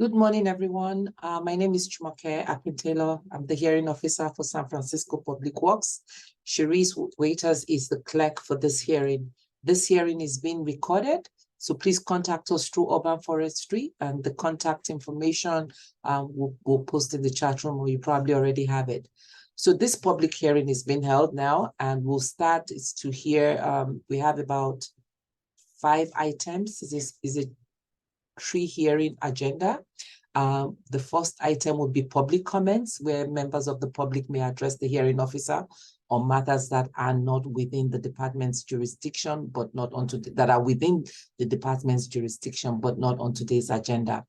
Good morning, everyone. My name is Jumoke Akin-Taylor. I'm the hearing officer for San Francisco Public Works. Cherise Waiters is the clerk for this hearing. This hearing is being recorded, so please contact us through Urban Forestry, and the contact information we'll post in the chat room, or you probably already have it. So this public hearing is being held now, and we'll start to hear, we have about 5 items. Is a hearing agenda. The first item would be public comments, where members of the public may address the hearing officer on matters that are not within the department's jurisdiction, but not on that are within the department's jurisdiction, but not on today's agenda.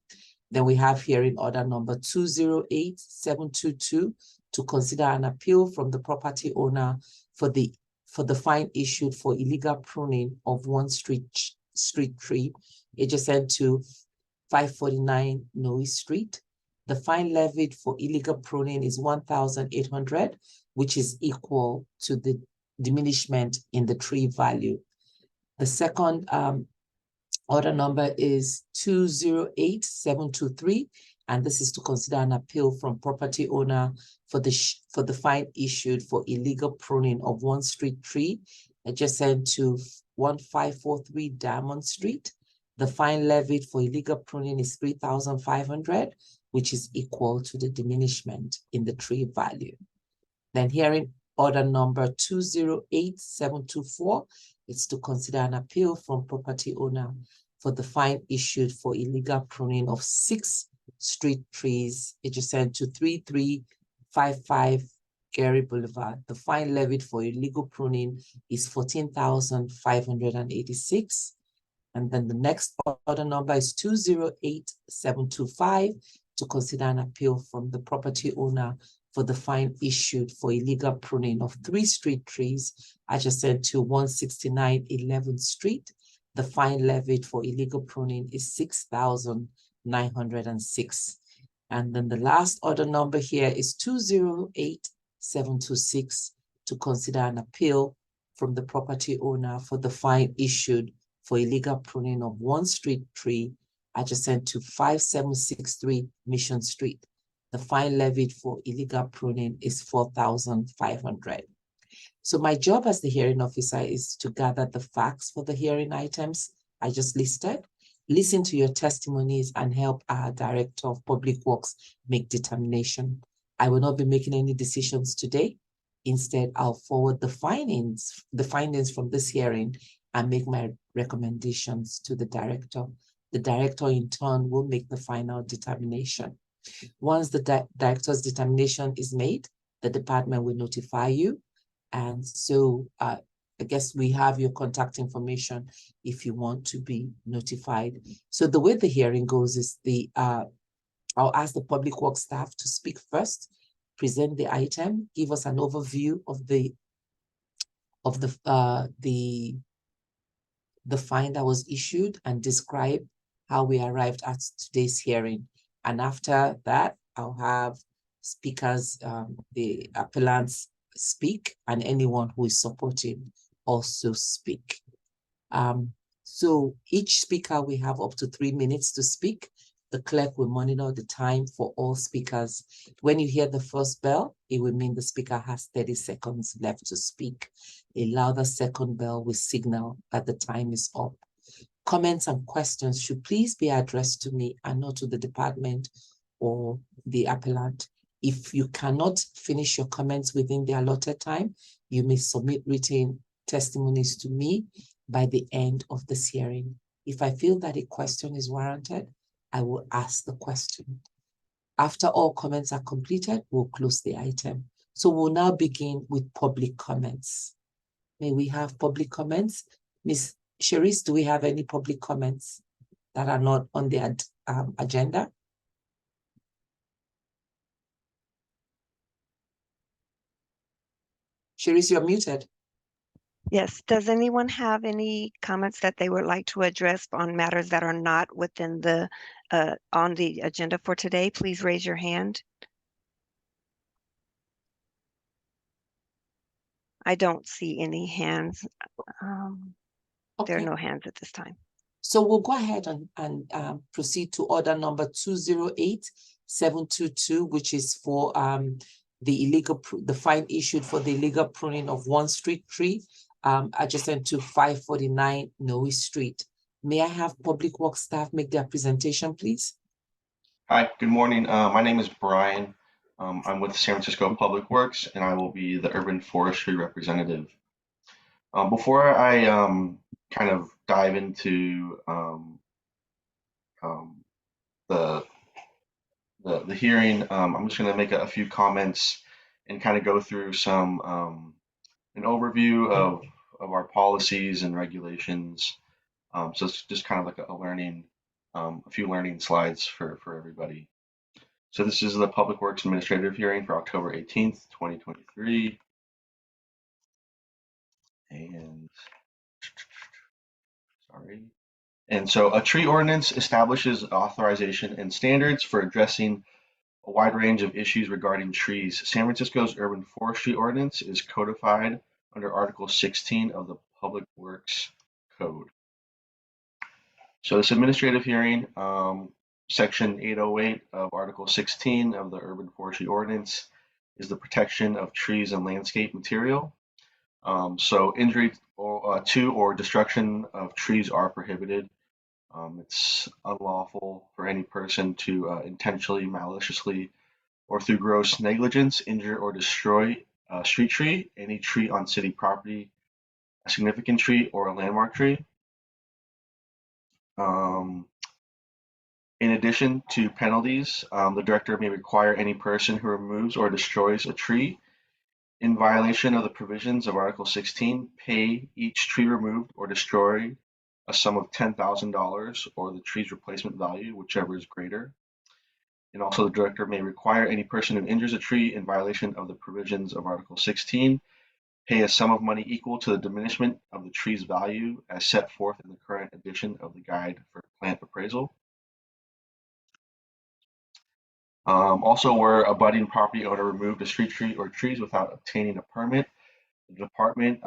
Then we have hearing order number 208722 to consider an appeal from the property owner for the fine issued for illegal pruning of one street tree adjacent to 549 Noe Street. The fine levied for illegal pruning is 1,800, which is equal to the diminishment in the tree value. The second order number is 208723, and this is to consider an appeal from property owner for the fine issued for illegal pruning of one street tree adjacent to 1543 Diamond Street. The fine levied for illegal pruning is 3,500, which is equal to the diminishment in the tree value. Then hearing order number 208724, it's to consider an appeal from property owner for the fine issued for illegal pruning of 6 street trees adjacent to 3355 Gary Boulevard. The fine levied for illegal pruning is 14,586. And then the next order number is 208725 to consider an appeal from the property owner for the fine issued for illegal pruning of 3 street trees adjacent to 169 11th Street. The fine levied for illegal pruning is 6,906. And then the last order number here is 208726 to consider an appeal from the property owner for the fine issued for illegal pruning of 1 street tree adjacent to 5763 Mission Street. The fine levied for illegal pruning is 4,500. So my job as the hearing officer is to gather the facts for the hearing items I just listed, listen to your testimonies, and help our Director of Public Works make determination. I will not be making any decisions today. Instead, I'll forward the findings from this hearing and make my recommendations to the director. The director, in turn, will make the final determination. Once the director's determination is made, the department will notify you. And so I guess we have your contact information if you want to be notified. So the way the hearing goes is I'll ask the Public Works staff to speak first, present the item, give us an overview of the fine that was issued, and describe how we arrived at today's hearing. And after that, I'll have speakers, the appellants speak, and anyone who is supporting also speak. So each speaker, we have up to 3 minutes to speak. The clerk will monitor the time for all speakers. When you hear the first bell, it will mean the speaker has 30 seconds left to speak. A louder second bell will signal that the time is up. Comments and questions should please be addressed to me and not to the department or the appellant. If you cannot finish your comments within the allotted time, you may submit written testimonies to me by the end of this hearing. If I feel that a question is warranted, I will ask the question. After all comments are completed, we'll close the item. So we'll now begin with public comments. May we have public comments? Ms. Cherise, do we have any public comments that are not on the agenda? Cherise, you're muted. Yes. Does anyone have any comments that they would like to address on matters that are not within the on the agenda for today? Please raise your hand. I don't see any hands. Okay. There are no hands at this time. So we'll go ahead and proceed to order number 208722, which is for the fine issued for the illegal pruning of one street tree adjacent to 549 Noe Street. May I have Public Works staff make their presentation, please? Hi, good morning. My name is Brian. I'm with San Francisco Public Works, and I will be the urban forestry representative. Before I kind of dive into the hearing, I'm just going to make a few comments and kind of go through some an overview of our policies and regulations. So it's just kind of like a learning, a few learning slides for everybody. So this is the Public Works Administrative hearing for October 18th, 2023. And sorry. And so a tree ordinance establishes authorization and standards for addressing a wide range of issues regarding trees. San Francisco's urban forestry ordinance is codified under Article 16 of the Public Works Code. So this administrative hearing, Section 808 of Article 16 of the Urban Forestry Ordinance is the protection of trees and landscape material. So injury to or destruction of trees are prohibited. It's unlawful for any person to intentionally, maliciously, or through gross negligence injure or destroy a street tree, any tree on city property, a significant tree, or a landmark tree. In addition to penalties, the director may require any person who removes or destroys a tree in violation of the provisions of Article 16 pay each tree removed or destroyed a sum of $10,000 or the tree's replacement value, whichever is greater. And also the director may require any person who injures a tree in violation of the provisions of Article 16 pay a sum of money equal to the diminishment of the tree's value as set forth in the current edition of the Guide for Plant Appraisal. Also, where a budding property owner removed a street tree or trees without obtaining a permit, the department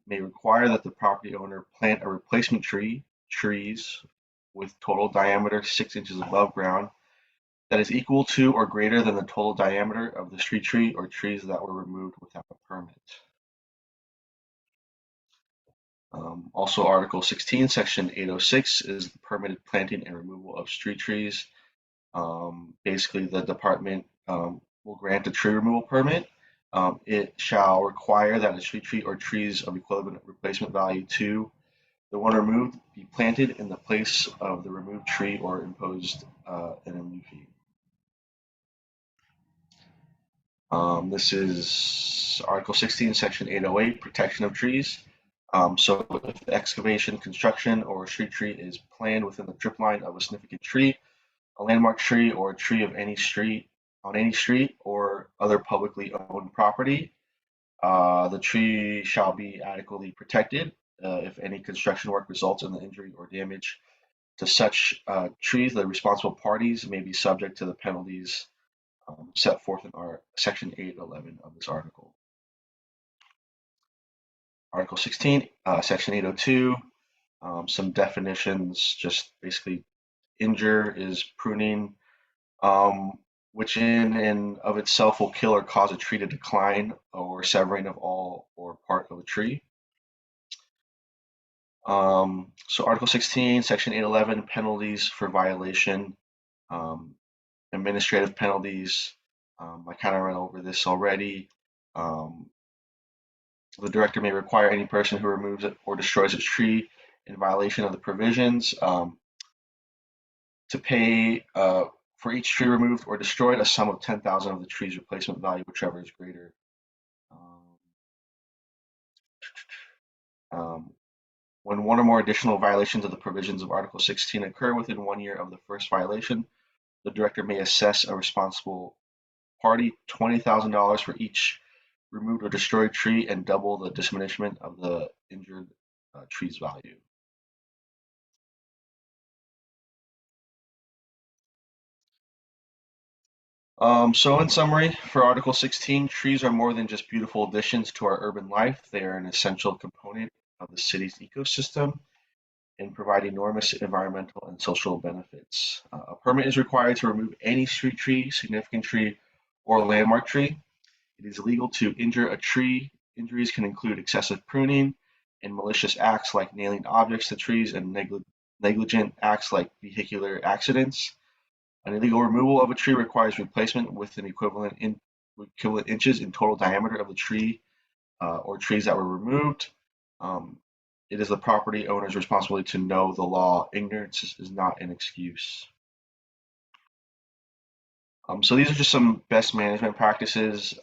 may require that the property owner plant a replacement trees with total diameter 6 inches above ground that is equal to or greater than the total diameter of the street tree or trees that were removed without a permit. Also, Article 16, Section 806 is the permitted planting and removal of street trees. Basically, the department will grant a tree removal permit. It shall require that a street tree or trees of equivalent replacement value to the one removed be planted in the place of the removed tree or imposed an MU fee. This is Article 16, Section 808, protection of trees. So if excavation, construction, or a street tree is planned within the drip line of a significant tree, a landmark tree, or a tree of any street on any street or other publicly owned property, the tree shall be adequately protected. If any construction work results in the injury or damage to such trees, the responsible parties may be subject to the penalties set forth in our Section 811 of this article. Article 16, Section 802, some definitions, just basically injure is pruning, which in and of itself will kill or cause a tree to decline or severing of all or part of a tree. So Article 16, Section 811, penalties for violation, administrative penalties. I kind of ran over this already. The director may require any person who removes it or destroys a tree in violation of the provisions to pay for each tree removed or destroyed a sum of $10,000 of the tree's replacement value, whichever is greater. When one or more additional violations of the provisions of Article 16 occur within 1 year of the first violation, the director may assess a responsible party $20,000 for each removed or destroyed tree and double the diminishment of the injured tree's value. So in summary, for Article 16, trees are more than just beautiful additions to our urban life. They are an essential component of the city's ecosystem. and provide enormous environmental and social benefits. A permit is required to remove any street tree, significant tree, or landmark tree. It is illegal to injure a tree. Injuries can include excessive pruning and malicious acts like nailing objects to trees and negligent acts like vehicular accidents. An illegal removal of a tree requires replacement with an equivalent inches in total diameter of the tree or trees that were removed. It is the property owner's responsibility to know the law. Ignorance is not an excuse. So these are just some best management practices.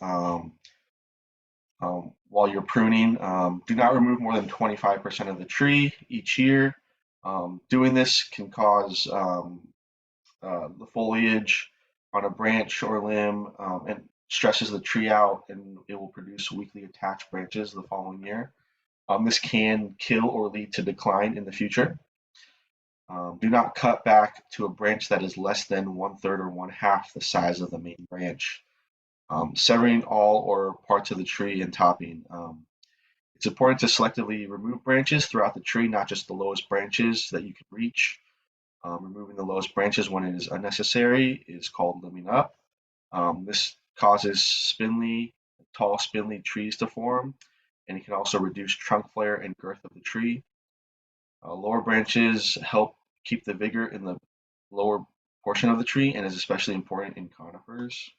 While you're pruning, do not remove more than 25% of the tree each year. Doing this can cause the foliage on a branch or limb and stresses the tree out, and it will produce weakly attached branches the following year. This can kill or lead to decline in the future. Do not cut back to a branch that is less than 1/3 or 1/2 the size of the main branch. Severing all or parts of the tree and topping. It's important to selectively remove branches throughout the tree, not just the lowest branches that you can reach. Removing the lowest branches when it is unnecessary is called limbing up. This causes tall spindly trees to form, and it can also reduce trunk flare and girth of the tree. Lower branches help keep the vigor in the lower portion of the tree and is especially important in conifers.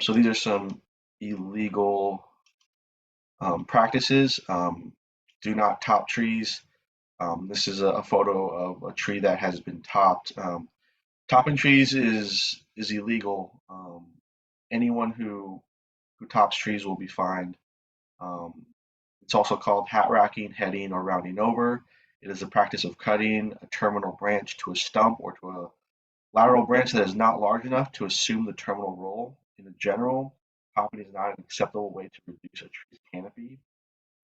So these are some illegal practices. Do not top trees. This is a photo of a tree that has been topped. Topping trees is illegal. Anyone who tops trees will be fined. It's also called hat racking, heading, or rounding over. It is the practice of cutting a terminal branch to a stump or to a lateral branch that is not large enough to assume the terminal role. In general, topping is not an acceptable way to reduce a tree's canopy.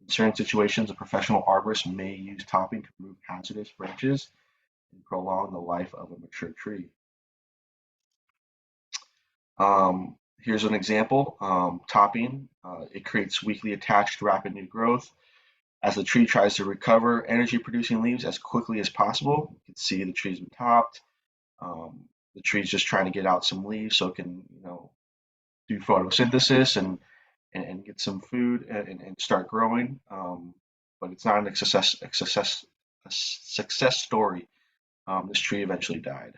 In certain situations, a professional arborist may use topping to remove hazardous branches and prolong the life of a mature tree. Here's an example. Topping, it creates weakly attached rapid new growth. As the tree tries to recover energy producing leaves as quickly as possible, you can see the tree's been topped. The tree's just trying to get out some leaves so it can, do photosynthesis and get some food and start growing. But it's not a success story. This tree eventually died.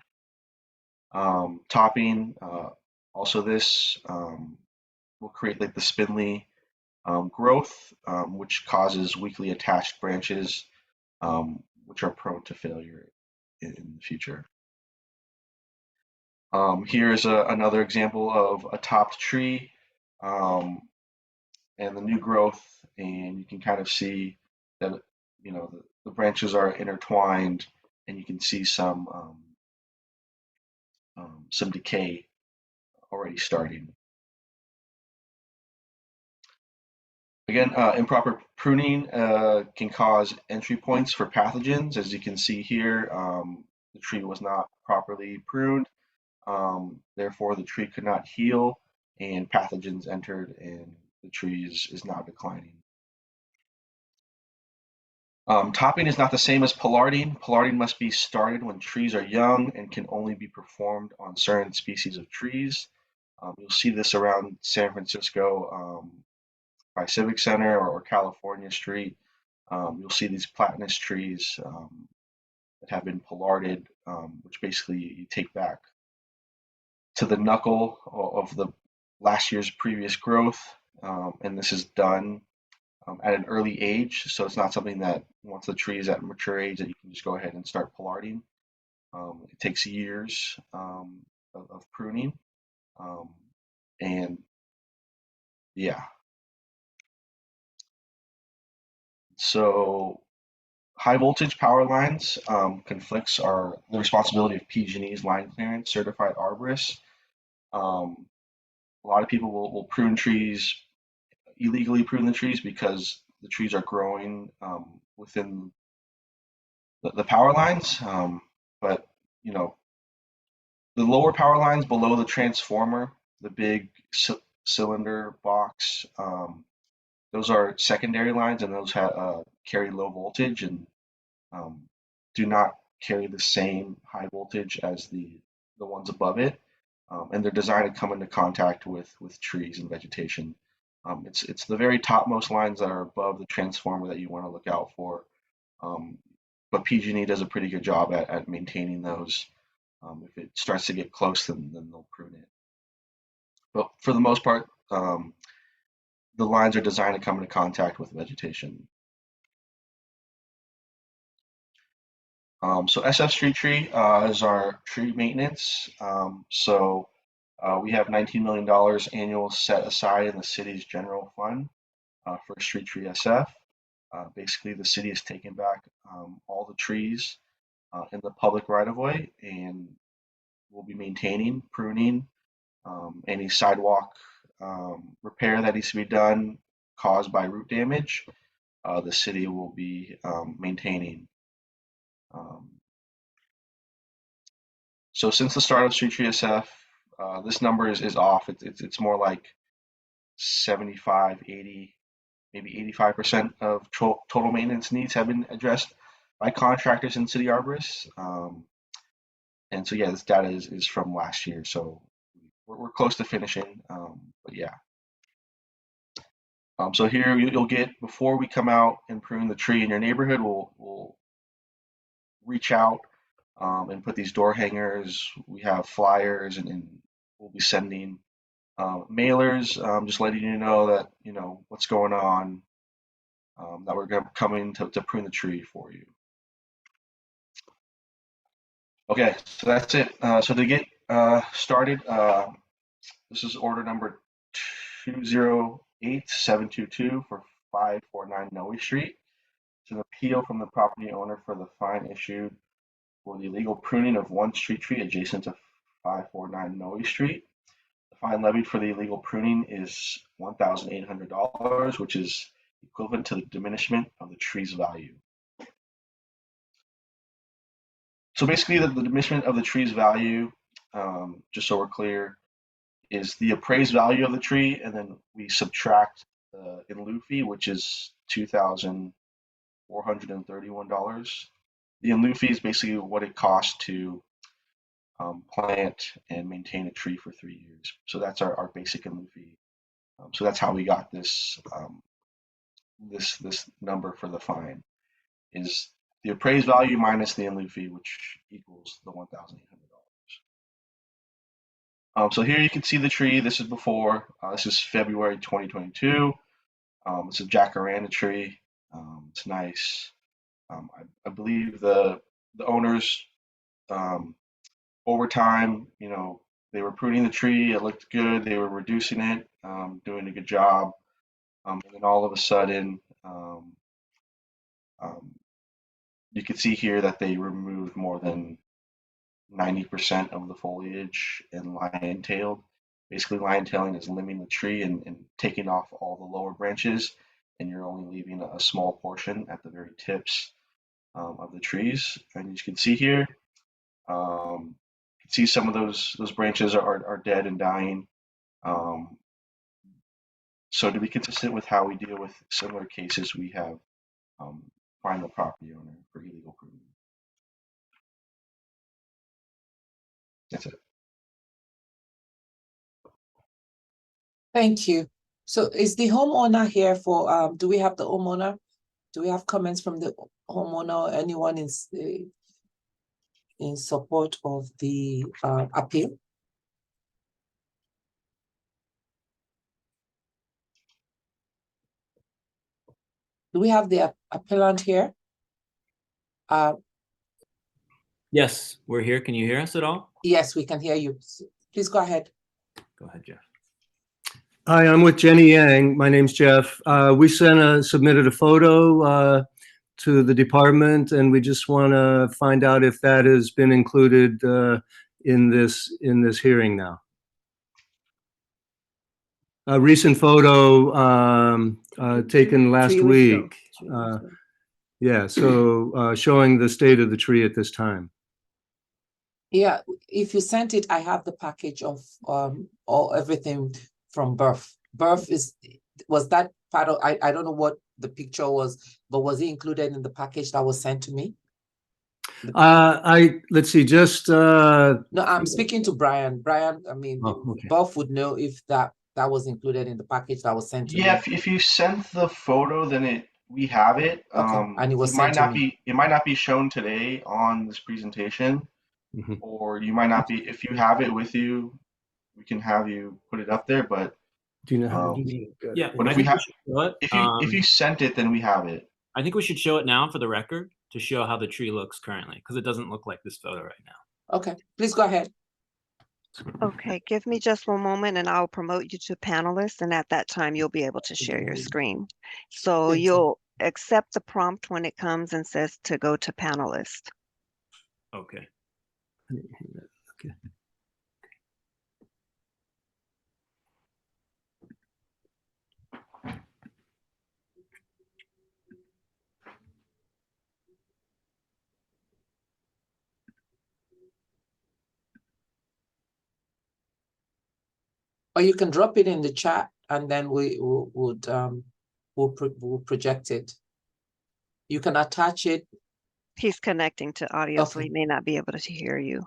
Topping, also this will create like the spindly growth, which causes weakly attached branches, which are prone to failure in the future. Here's another example of a topped tree and the new growth, and you can kind of see that the branches are intertwined, and you can see some decay already starting. Again, improper pruning can cause entry points for pathogens. As you can see here, the tree was not properly pruned. Therefore, the tree could not heal, and pathogens entered, and the tree is now declining. Topping is not the same as pollarding. Pollarding must be started when trees are young and can only be performed on certain species of trees. You'll see this around San Francisco by Civic Center or California Street. You'll see these platanus trees that have been pollarded, which basically you take back to the knuckle of the last year's previous growth, and this is done at an early age, so it's not something that once the tree is at a mature age that you can just go ahead and start pollarding. It takes years of pruning, and yeah. So high voltage power lines conflicts are the responsibility of PG&E's line clearance certified arborists. A lot of people will prune trees, illegally prune the trees because the trees are growing within the power lines, but the lower power lines below the transformer, the big cylinder box, those are secondary lines, and those have carry low voltage and do not carry the same high voltage as the ones above it, and they're designed to come into contact with trees and vegetation. It's the very topmost lines that are above the transformer that you want to look out for, but PG&E does a pretty good job at maintaining those. If it starts to get close, then they'll prune it. But for the most part, the lines are designed to come into contact with vegetation. So SF Street Tree is our tree maintenance. We have $19 million annual set aside in the city's general fund for Street Tree SF. Basically, the city is taking back all the trees in the public right-of-way, and we'll be maintaining, pruning, any sidewalk repair that needs to be done caused by root damage. The city will be maintaining. So since the start of Street Tree SF, this number is off. It's more like 75, 80, maybe 85% of total maintenance needs have been addressed by contractors and city arborists. And so, yeah, this data is from last year. So we're close to finishing, but yeah. So here you'll get, before we come out and prune the tree in your neighborhood, we'll reach out and put these door hangers. We have flyers, and we'll be sending mailers, just letting you know that, what's going on, that we're going to come in to prune the tree for you. Okay, so that's it. So to get started, this is order number 208722 for 549 Noe Street. It's an appeal from the property owner for the fine issued for the illegal pruning of one street tree adjacent to 549 Noe Street. The fine levied for the illegal pruning is $1,800, which is equivalent to the diminishment of the tree's value. So basically, the diminishment of the tree's value, just so we're clear, is the appraised value of the tree, and then we subtract the in lieu fee, which is $2,431. The in lieu fee is basically what it costs to plant and maintain a tree for 3 years. So that's our basic in lieu fee. So that's how we got this this number for the fine, is the appraised value minus the in lieu fee, which equals the $1,800. So here you can see the tree. This is before. This is February 2022. It's a jacaranda tree. It's nice. I believe the owners, over time, they were pruning the tree. It looked good. They were reducing it, doing a good job. And then all of a sudden, you can see here that they removed more than 90% of the foliage and lion-tailed. Basically, lion-tailing is limbing the tree and taking off all the lower branches, and you're only leaving a small portion at the very tips of the trees. And you can see here, you can see some of those branches are dead and dying. So to be consistent with how we deal with similar cases, we have fined the property owner for illegal pruning. That's it. Thank you. So is the homeowner here for, do we have the homeowner? Do we have comments from the homeowner or anyone in support of the appeal? Do we have the appellant here? Yes, we're here. Can you hear us at all? Yes, we can hear you. Please go ahead. Go ahead, Jeff. Hi, I'm with Jenny Yang. My name's Jeff. We submitted a photo to the department, and we just want to find out if that has been included in this hearing now. A recent photo taken last 3 weeks week. ago. Yeah, so showing the state of the tree at this time. Yeah, if you sent it, I have the package of everything from birth. Was that part of, I don't know what the picture was, but was it included in the package that was sent to me? Let's see, just, No, I'm speaking to Brian. Brian, I mean, Oh, okay. Buff would know if that was included in the package that was sent to Yeah, me. if you sent the photo, then we have it. Okay, and it was It might sent to not me. it might not be shown today on this presentation, Mhm. or you might not be, if you have it with you, we can have you put it up there, but Do you know how to Um, do that? Yeah, But I if we think we have- should show it. if you sent it, then we have it. I think we should show it now for the record to show how the tree looks currently, because it doesn't look like this photo right now. Okay, please go ahead. Okay, give me just one moment and I'll promote you to panelists, and at that time you'll be able to share your screen. So Thank you. you'll accept the prompt when it comes and says to go to panelist. Okay. Okay. Or you can drop it in the chat and then we'll project it. You can attach it. He's connecting to audio, so Okay. he may not be able to hear you.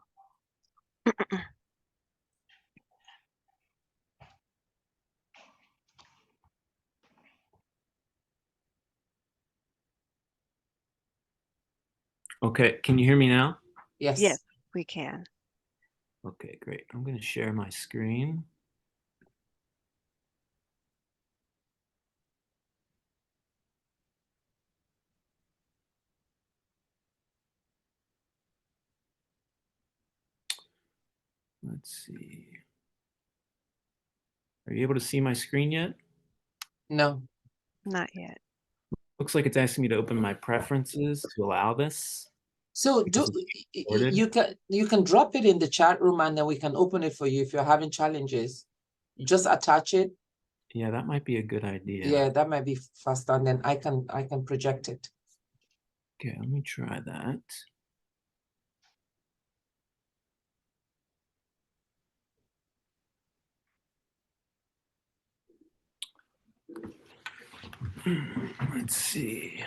Okay, can you hear me now? Yes. Yes, we can. Okay, great. I'm going to share my screen. Let's see. Are you able to see my screen yet? No. Not yet. Looks like it's asking me to open my preferences to allow this. So Because recorded. you can drop it in the chat room and then we can open it for you if you're having challenges. Just attach it. Yeah, that might be a good idea. Yeah, that might be faster, and then I can project it. Okay, let me try that. Let's see.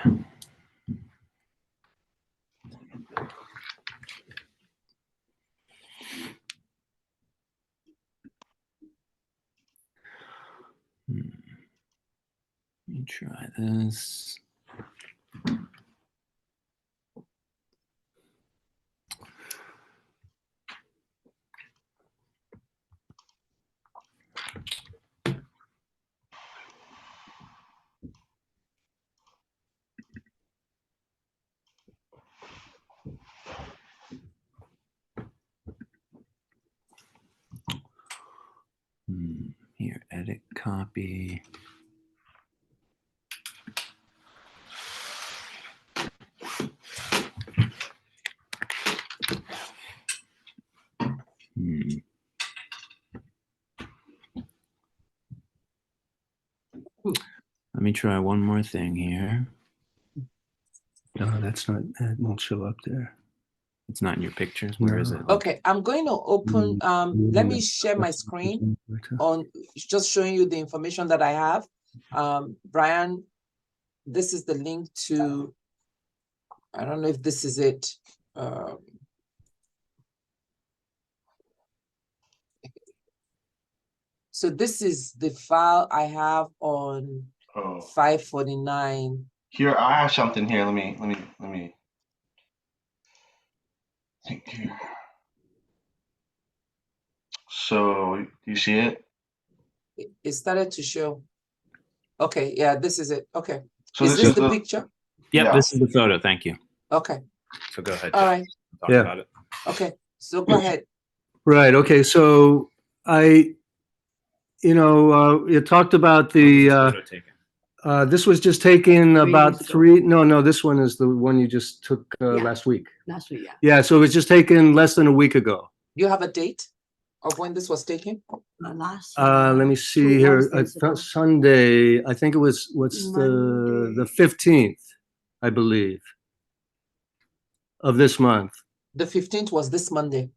Let me try this. Here, edit copy. Let me try one more thing here. No, that's not, that won't show up there. It's not in your pictures. Where is it? Okay, I'm going to open, let me share my screen on just showing you the information that I have. Brian, this is the link to, I don't know if this is it. So this is the file I have on Oh, 549. here I have something here. Let me think here. So, do you see it? It started to show. Okay, yeah, this is it. Okay. So Is this the picture? Yep, Yeah. this is the photo. Thank you. Okay, So go ahead. all Jeff. right, Talk Yeah. about it. okay, so go ahead. Right, okay, so you talked about When was the, this photo taken? this was just taken about weeks ago. no, this one is the one you just took Yeah. last week. Last week, yeah. Yeah, so it was just taken less than a week ago. You have a date of when this was taken? Last. Let me see here, Sunday, I think it was, what's the Monday. 15th, I believe, of this month. The 15th was this Monday.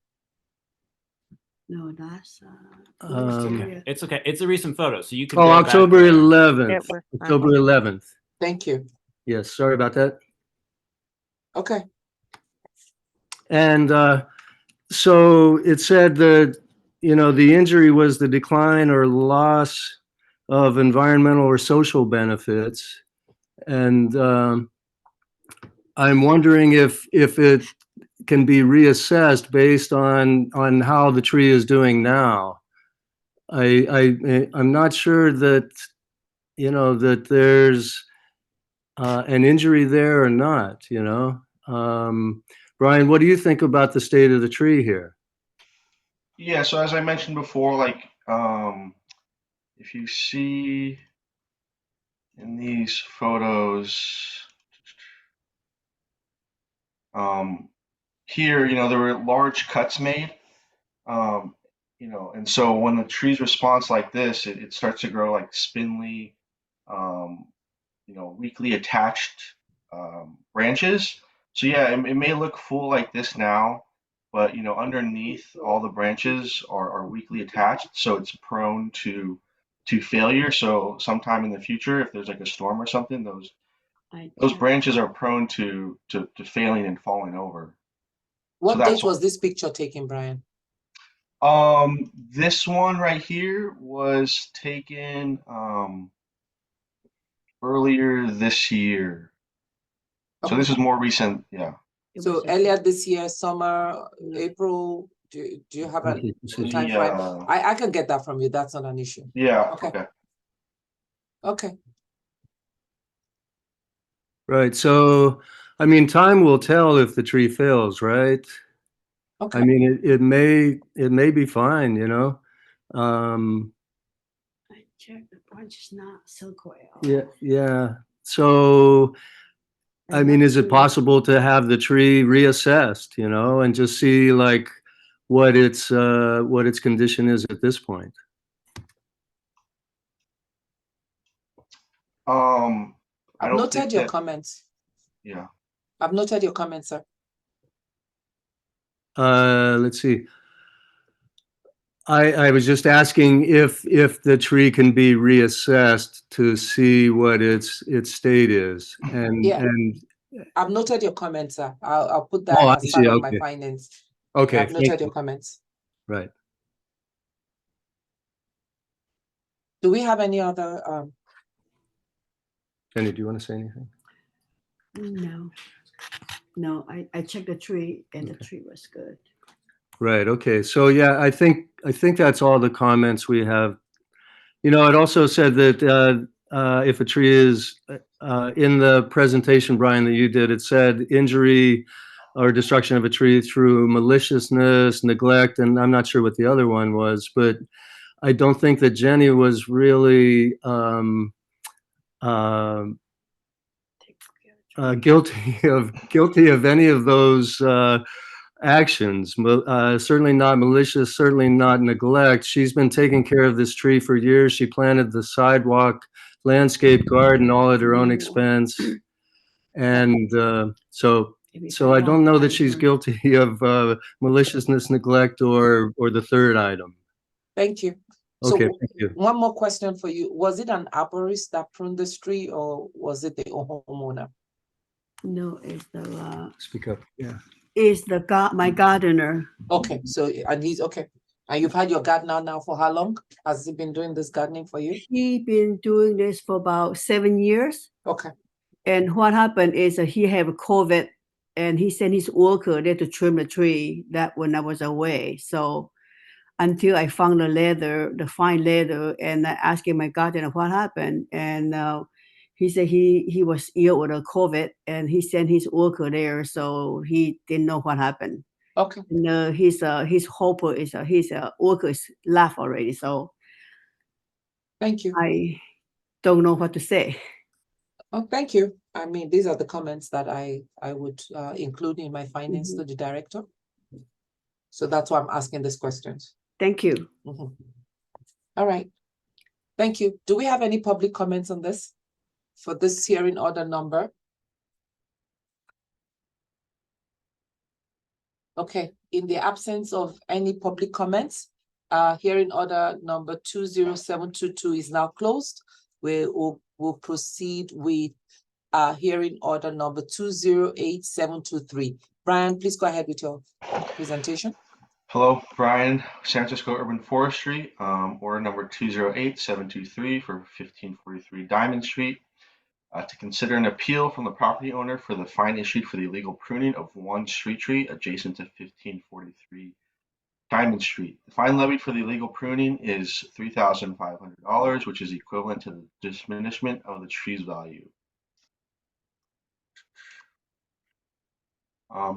No, that's, Um, It's okay. It's a recent photo, so you can. Oh, go back October there. 11th, It was October Sunday. 11th. Thank you. Yes, sorry about that. Okay. And so it said that, you know, the injury was the decline or loss of environmental or social benefits. And I'm wondering if it can be reassessed based on how the tree is doing now. I'm not sure that, you know, that there's an injury there or not, you know? Brian, what do you think about the state of the tree here? Yeah, so as I mentioned before, like if you see in these photos, here, you know, there were large cuts made, you know, and so when the tree's response like this, it starts to grow like spindly, you know, weakly attached branches. So yeah, it may look full like this now, but you know, underneath all the branches are weakly attached, so it's prone to failure. So sometime in the future, if there's like a storm or something, those branches are prone to failing and falling over. What that's date was this picture taken, Brian? This one right here was taken earlier this year. So this is more recent, yeah. So earlier this year, summer, April, do you have a time frame? I can get that from you. That's not an issue. Yeah, Okay. okay. Okay. Right, so, I mean, time will tell if the tree fails, right? Okay. I mean, it may be fine, you know? I checked, the branch is not so well. Yeah. So, I mean, is it possible to have the tree reassessed, you know, and just see like what its condition is at this point? I I've don't noted think your that, comments. yeah. I've noted your comments, sir. Let's see. I was just asking if the tree can be reassessed to see what its state is, and Yeah. and I've noted your comments, sir. I'll put Oh, I that as see. part of my Okay. findings. Okay, I've noted thank your you. comments. Right. Do we have any other Jenny, do you want to say anything? No, I checked the tree and the Okay. tree was good. Right. Okay. So yeah, I think that's all the comments we have. You know, it also said that if a tree is in the presentation, Brian, that you did, it said injury or destruction of a tree through maliciousness, neglect, and I'm not sure what the other one was, but I don't think that Jenny was really guilty of any of those actions. Certainly not malicious, certainly not neglect. She's been taking care of this tree for years. She planted the sidewalk, landscape garden, all at her own expense. And so I don't know that she's guilty of maliciousness, neglect, or the third item. Thank you. So Okay, thank you. one more question for you. Was it an arborist that pruned this tree or was it the homeowner? No, it's the, Speak up. Yeah. is my gardener. Okay, so and he's okay. And you've had your gardener now for how long? Has he been doing this gardening for you? He been doing this for about 7 years. Okay. And what happened is that he have COVID and he sent his worker there to trim the tree that when I was away. So until I found the fine leather, and I asked him, my gardener, what happened? And he said he was ill with a COVID and he sent his worker there. So he didn't know what happened. Okay. And his helper is his worker is left already. So Thank you. I don't know what to say. Oh, thank you. I mean, these are the comments that I would include in my findings to the director. So that's why I'm asking these questions. Thank you. All right. Thank you. Do we have any public comments on this for this hearing order number? Okay. In the absence of any public comments, Hearing order number 20722 is now closed. We'll proceed with hearing order number 208723. Brian, please go ahead with your presentation. Hello, Brian, San Francisco Urban Forestry, order number 208723 for 1543 Diamond Street. To consider an appeal from the property owner for the fine issued for the illegal pruning of one street tree adjacent to 1543 Diamond Street. The fine levied for the illegal pruning is $3,500, which is equivalent to the diminishment of the tree's value.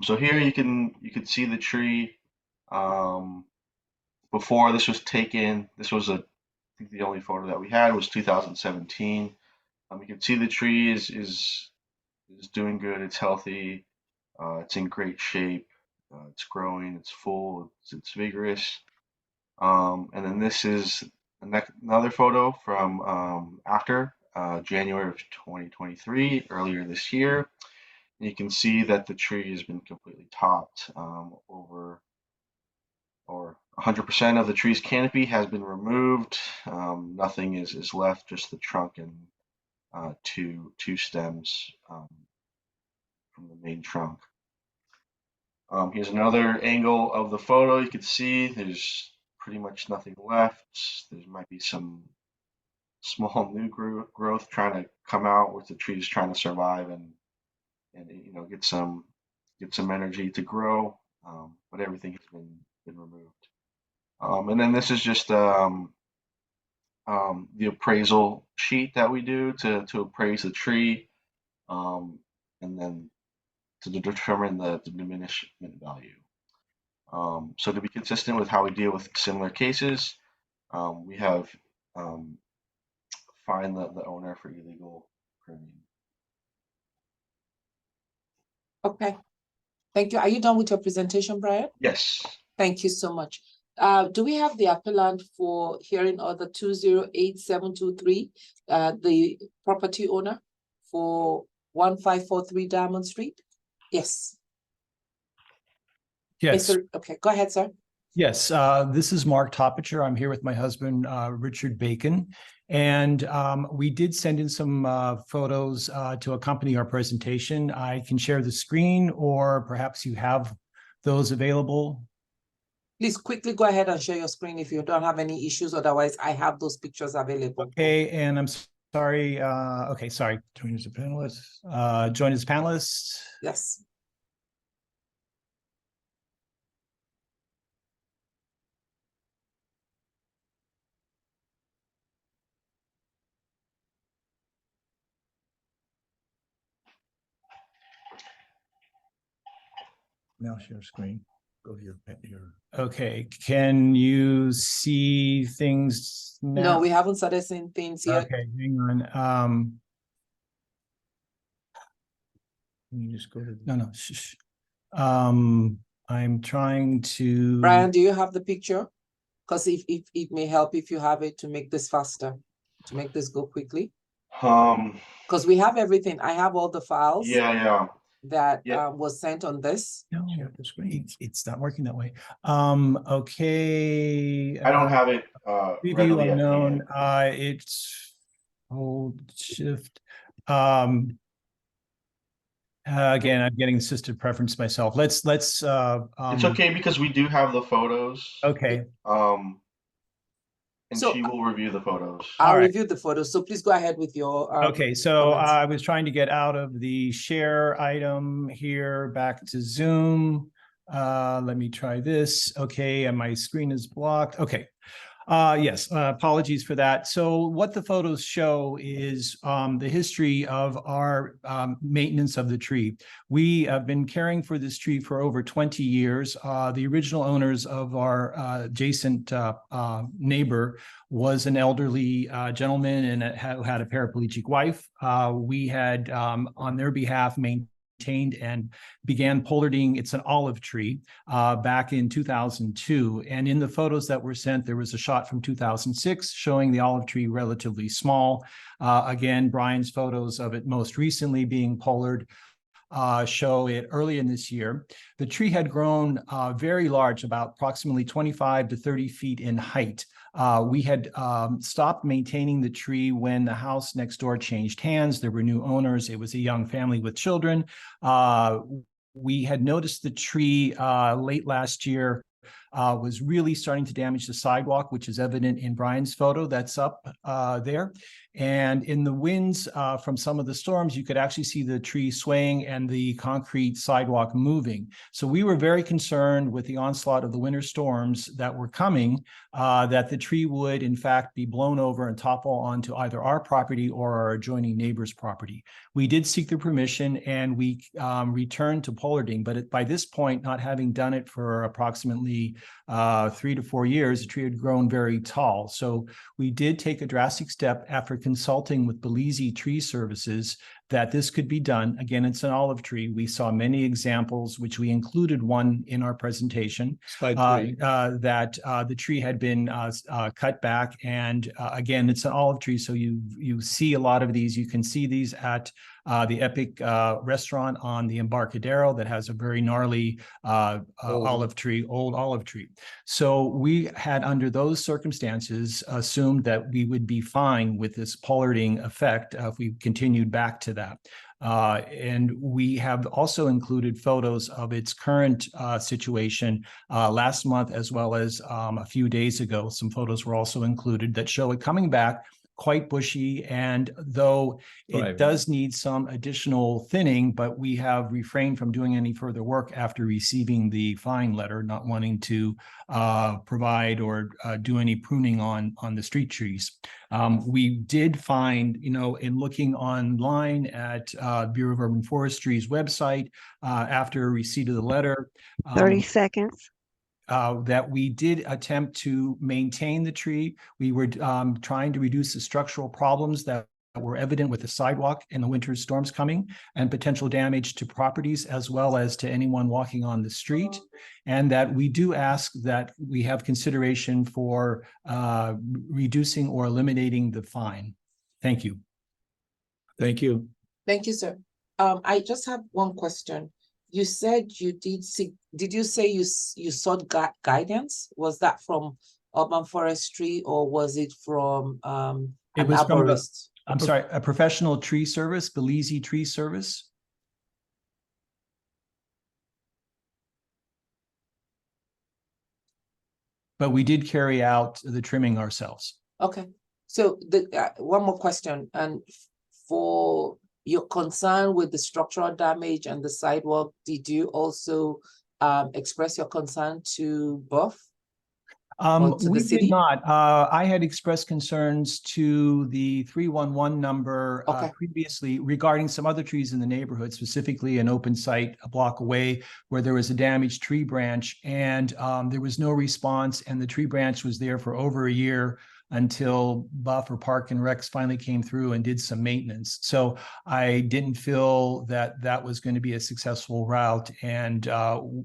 So here you can see the tree. Before this was taken, this was I think the only photo that we had was 2017. You can see the tree is doing good. It's healthy. It's in great shape. It's growing. It's full. It's vigorous. And then this is another photo from after January of 2023, earlier this year. And you can see that the tree has been completely topped. Over 100% of the tree's canopy has been removed. Nothing is left, just the trunk and two stems from the main trunk. Here's another angle of the photo. You can see there's pretty much nothing left. There might be some small new growth trying to come out, with the trees trying to survive and get some energy to grow. But everything has been removed. And then this is just the appraisal sheet that we do to appraise the tree, and then to determine the diminishment value. So to be consistent with how we deal with similar cases, we have fined the owner for illegal pruning. Okay, thank you. Are you done with your presentation, Brian? Yes. Thank you so much. Do we have the appellant for hearing order 208723, the property owner for 1543 Diamond Street? Yes. Yes. Okay, go ahead, sir. Yes. This is Mark Topicher. I'm here with my husband, Richard Bacon. And we did send in some photos to accompany our presentation. I can share the screen, or perhaps you have those available. Please quickly go ahead and share your screen if you don't have any issues. Otherwise, I have those pictures available. Okay, and I'm sorry. Okay, sorry. Join as a panelist. Join as panelists. Yes. Now share screen. Go to your. Okay, can you see things now? No, we haven't started seeing things yet. Okay, hang on. Can you just go to no. Shh. I'm trying to. Brian, do you have the picture? Because if it may help if you have it to make this faster, to make this go quickly. Because we have everything. I have all the files. Yeah. That was sent on this. No, the screen. It's not working that way. Okay. I don't have it. Preview unknown. It's hold shift. Again, I'm getting assisted preference myself. Let's. It's okay because we do have the photos. Okay. And So, she will review the photos. I'll All right. review the photos. So please go ahead with your. Okay, so comments. I was trying to get out of the share item here back to Zoom. Let me try this. Okay, and my screen is blocked. Okay. Yes, apologies for that. So what the photos show is the history of our maintenance of the tree. We have been caring for this tree for over 20 years. The original owners of our adjacent neighbor was an elderly gentleman and had a paraplegic wife. We had, on their behalf, maintained and began pollarding. It's an olive tree back in 2002. And in the photos that were sent, there was a shot from 2006 showing the olive tree relatively small. Again, Brian's photos of it most recently being pollard. show it early in this year. The tree had grown very large, about approximately 25 to 30 feet in height. We had stopped maintaining the tree when the house next door changed hands. There were new owners. It was a young family with children. We had noticed the tree late last year was really starting to damage the sidewalk, which is evident in Brian's photo that's up there. And in the winds from some of the storms, you could actually see the tree swaying and the concrete sidewalk moving. So we were very concerned with the onslaught of the winter storms that were coming, that the tree would in fact be blown over and topple onto either our property or our adjoining neighbor's property. We did seek their permission and we returned to Pollarding, but by this point, not having done it for approximately 3 to 4 years, the tree had grown very tall. So we did take a drastic step after consulting with Belize Tree Services that this could be done. Again, it's an olive tree. We saw many examples, which we included one in our presentation, that the tree had been cut back. And again, it's an olive tree. So you see a lot of these. You can see these at the Epic restaurant on the Embarcadero that has a very gnarly old olive tree. So we had, under those circumstances, assumed that we would be fine with this pollarding effect if we continued back to that. And we have also included photos of its current situation last month, as well as a few days ago. Some photos were also included that show it coming back quite bushy, and though it does need some additional thinning, but we have refrained from doing any further work after receiving the fine letter, not wanting to provide or do any pruning on the street trees. We did find, in looking online at Bureau of Urban Forestry's website after receipt of the letter, 30 seconds. That we did attempt to maintain the tree. We were trying to reduce the structural problems that were evident with the sidewalk and the winter storms coming, and potential damage to properties as well as to anyone walking on the street. And that we do ask that we have consideration for reducing or eliminating the fine. Thank you. Thank you. Thank you, sir. I just have one question. You said you did you say you sought guidance? Was that from Urban Forestry or was it from an arborist? I'm sorry, a professional tree service, Belize Tree Service. But we did carry out the trimming ourselves. Okay. So the one more question, and for your concern with the structural damage and the sidewalk, did you also express your concern to BUF? We did not. I had expressed concerns to the 311 number previously regarding some other trees in the neighborhood, specifically an open site a block away where there was a damaged tree branch, and there was no response, and the tree branch was there for over a year until BUF or Park and Recs finally came through and did some maintenance. So I didn't feel that that was going to be a successful route. And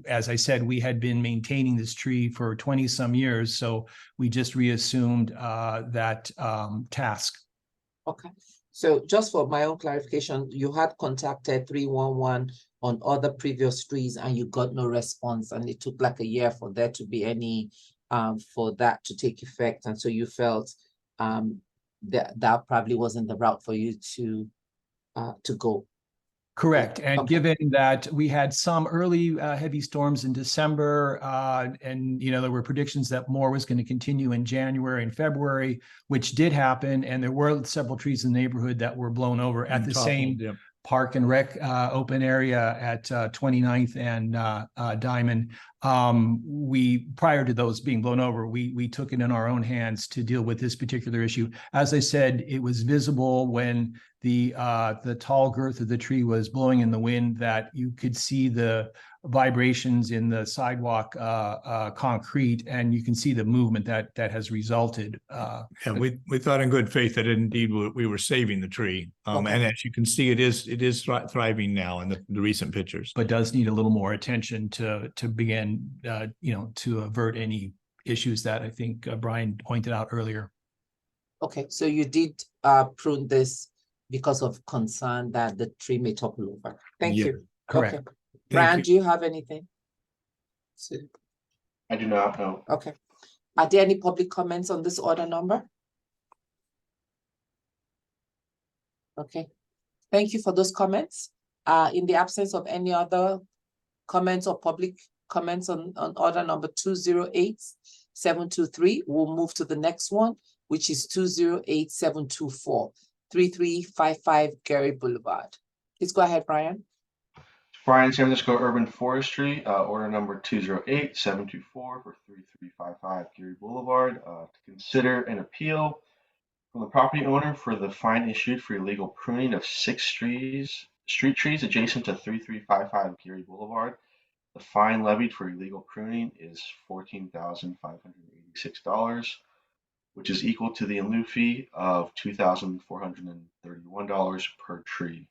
as I said, we had been maintaining this tree for 20 some years. So we just reassumed that task. Okay. So just for my own clarification, you had contacted 311 on other previous trees and you got no response, and it took like a year for there to be any for that to take effect, and so you felt that probably wasn't the route for you to go. Correct. And given that we had some early heavy storms in December, and there were predictions that more was going to continue in January and February, which did happen, and there were several trees in the neighborhood that were blown over at the same Park and Rec open area at 29th and Diamond. Prior to those being blown over, we took it in our own hands to deal with this particular issue. As I said, it was visible when the tall girth of the tree was blowing in the wind that you could see the vibrations in the sidewalk concrete, and you can see the movement that has resulted. And we thought in good faith that indeed we were saving the tree. And as you can see, it is thriving now in the recent pictures. But does need a little more attention to begin, to avert any issues that I think Brian pointed out earlier. Okay, so you did prune this because of concern that the tree may topple over. Thank you. Correct. Okay. Thank Brian, you. do you have anything? I do not know. Okay. Are there any public comments on this order number? Okay. Thank you for those comments. In the absence of any other comments or public comments on order number 208723, we'll move to the next one, which is 208724, 3355 Gary Boulevard. Please go ahead, Brian. Brian, San Francisco Urban Forestry, order number 208724 for 3355 Geary Boulevard, to consider an appeal from the property owner for the fine issued for illegal pruning of 6 street trees adjacent to 3355 Geary Boulevard. The fine levied for illegal pruning is $14,586, which is equal to the in lieu fee of $2,431 per tree.